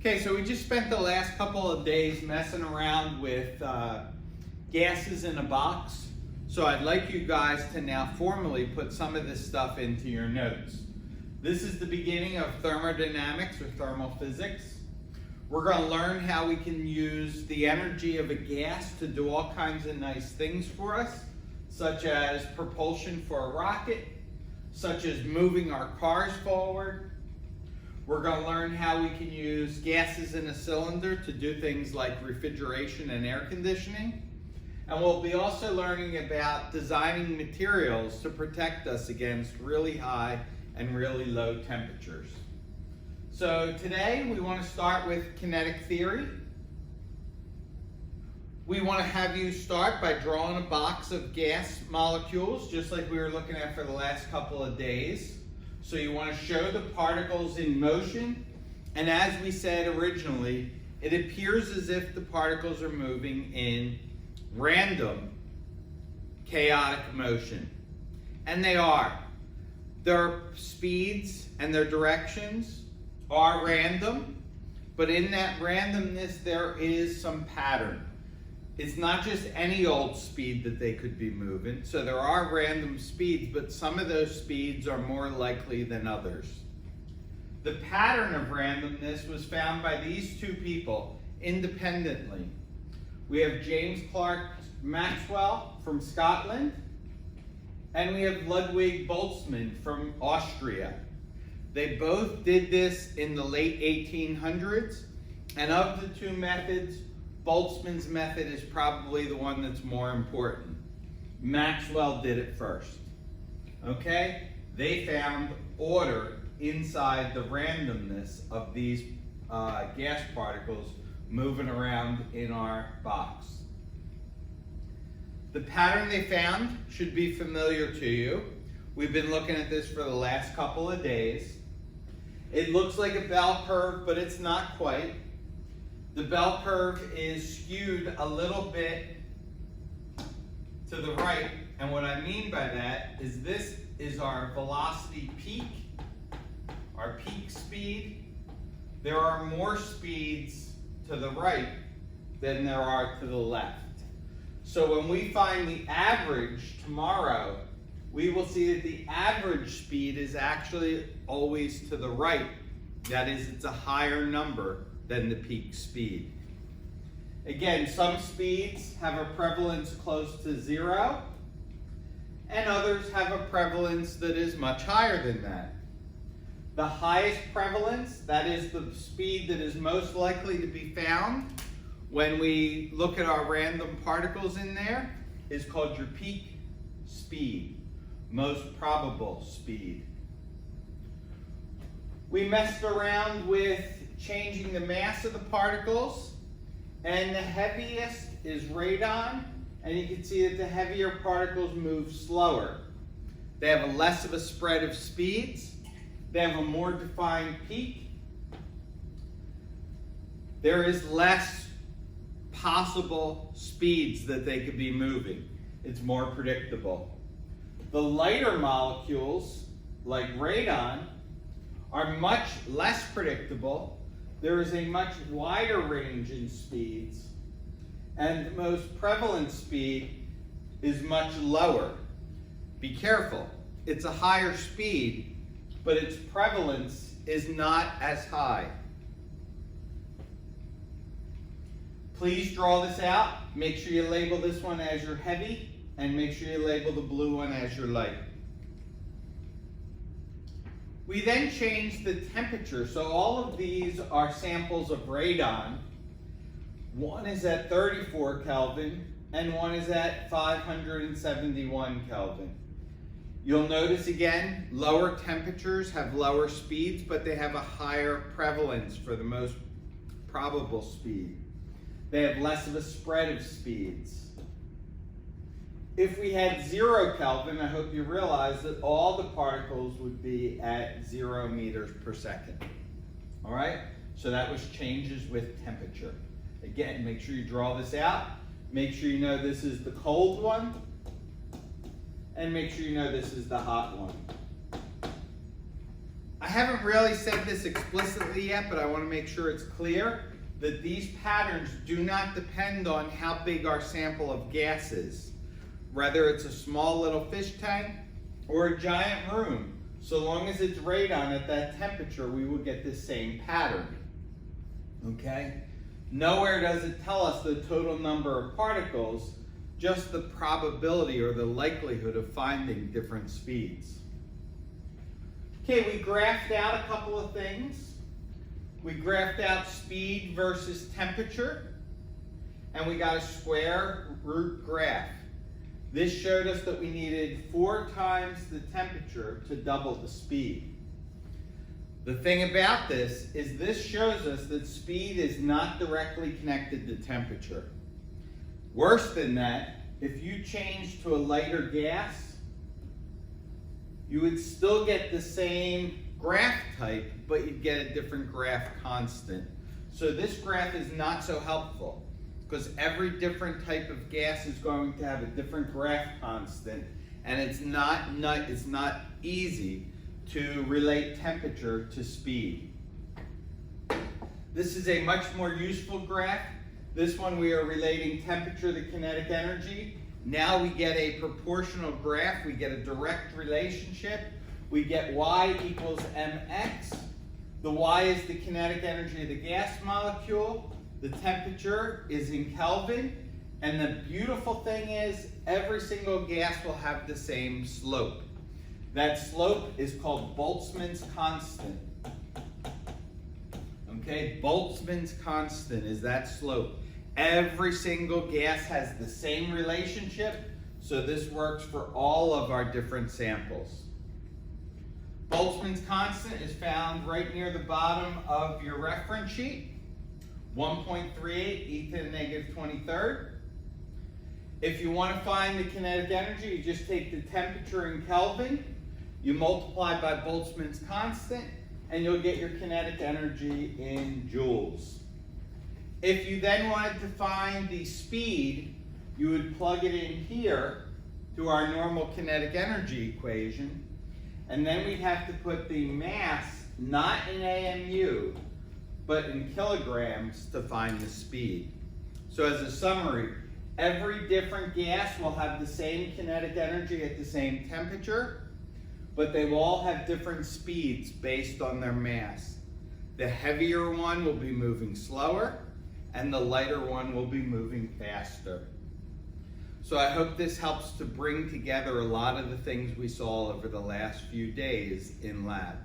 Okay, so we just spent the last couple of days messing around with gases in a box. So I'd like you guys to now formally put some of this stuff into your notes. This is the beginning of thermodynamics or thermal physics. We're going to learn how we can use the energy of a gas to do all kinds of nice things for us, such as propulsion for a rocket, such as moving our cars forward. We're going to learn how we can use gases in a cylinder to do things like refrigeration and air conditioning. And we'll be also learning about designing materials to protect us against really high and really low temperatures. So today we want to start with kinetic theory. We want to have you start by drawing a box of gas molecules, just like we were looking at for the last couple of days. So you want to show the particles in motion, and as we said originally, it appears as if the particles are moving in random, chaotic motion. And they are. Their speeds and their directions are random, but in that randomness there is some pattern. It's not just any old speed that they could be moving. So there are random speeds, but some of those speeds are more likely than others. The pattern of randomness was found by these two people independently. We have James Clerk Maxwell from Scotland, and we have Ludwig Boltzmann from Austria. They both did this in the late 1800s, and of the two methods, Boltzmann's method is probably the one that's more important. Maxwell did it first. Okay? They found order inside the randomness of these gas particles moving around in our box. The pattern they found should be familiar to you. We've been looking at this for the last couple of days. It looks like a bell curve, but it's not quite. The bell curve is skewed a little bit to the right, and what I mean by that is this is our velocity peak, our peak speed. There are more speeds to the right than there are to the left. So when we find the average tomorrow, we will see that the average speed is actually always to the right. That is, it's a higher number than the peak speed. Again, some speeds have a prevalence close to 0, and others have a prevalence that is much higher than that. The highest prevalence, that is the speed that is most likely to be found when we look at our random particles in there, is called your peak speed, most probable speed. We messed around with changing the mass of the particles, and the heaviest is radon, and you can see that the heavier particles move slower. They have a less of a spread of speeds. They have a more defined peak. There is less possible speeds that they could be moving. It's more predictable. The lighter molecules, like radon, are much less predictable. There is a much wider range in speeds, and the most prevalent speed is much lower. Be careful, it's a higher speed, but its prevalence is not as high. Please draw this out. Make sure you label this one as your heavy, and make sure you label the blue one as your light. We then changed the temperature. So all of these are samples of radon. One is at 34 Kelvin and one is at 571 Kelvin. You'll notice again, lower temperatures have lower speeds, but they have a higher prevalence for the most probable speed. They have less of a spread of speeds. If we had 0 Kelvin, I hope you realize that all the particles would be at 0 meters per second. All right? So that was changes with temperature. Again, make sure you draw this out. Make sure you know this is the cold one. And make sure you know this is the hot one. I haven't really said this explicitly yet, but I want to make sure it's clear that these patterns do not depend on how big our sample of gas is. Whether it's a small little fish tank or a giant room, so long as it's radon at that temperature, we will get the same pattern. Okay? Nowhere does it tell us the total number of particles, just the probability or the likelihood of finding different speeds. Okay, we graphed out a couple of things. We graphed out speed versus temperature, and we got a square root graph. This showed us that we needed 4 times the temperature to double the speed. The thing about this is this shows us that speed is not directly connected to temperature. Worse than that, if you change to a lighter gas, you would still get the same graph type, but you'd get a different graph constant. So this graph is not so helpful because every different type of gas is going to have a different graph constant, and it's not easy to relate temperature to speed. This is a much more useful graph. This one we are relating temperature to kinetic energy. Now we get a proportional graph, we get a direct relationship. We get y equals mx. The y is the kinetic energy of the gas molecule. The temperature is in Kelvin. And the beautiful thing is every single gas will have the same slope. That slope is called Boltzmann's constant. Okay, Boltzmann's constant is that slope. Every single gas has the same relationship, so this works for all of our different samples. Boltzmann's constant is found right near the bottom of your reference sheet, 1.38 e to the negative 23rd. If you want to find the kinetic energy, you just take the temperature in Kelvin, you multiply by Boltzmann's constant, and you'll get your kinetic energy in joules. If you then wanted to find the speed, you would plug it in here to our normal kinetic energy equation, and then we'd have to put the mass not in AMU, but in kilograms to find the speed. So as a summary, every different gas will have the same kinetic energy at the same temperature, but they will all have different speeds based on their mass. The heavier one will be moving slower, and the lighter one will be moving faster. So I hope this helps to bring together a lot of the things we saw over the last few days in lab.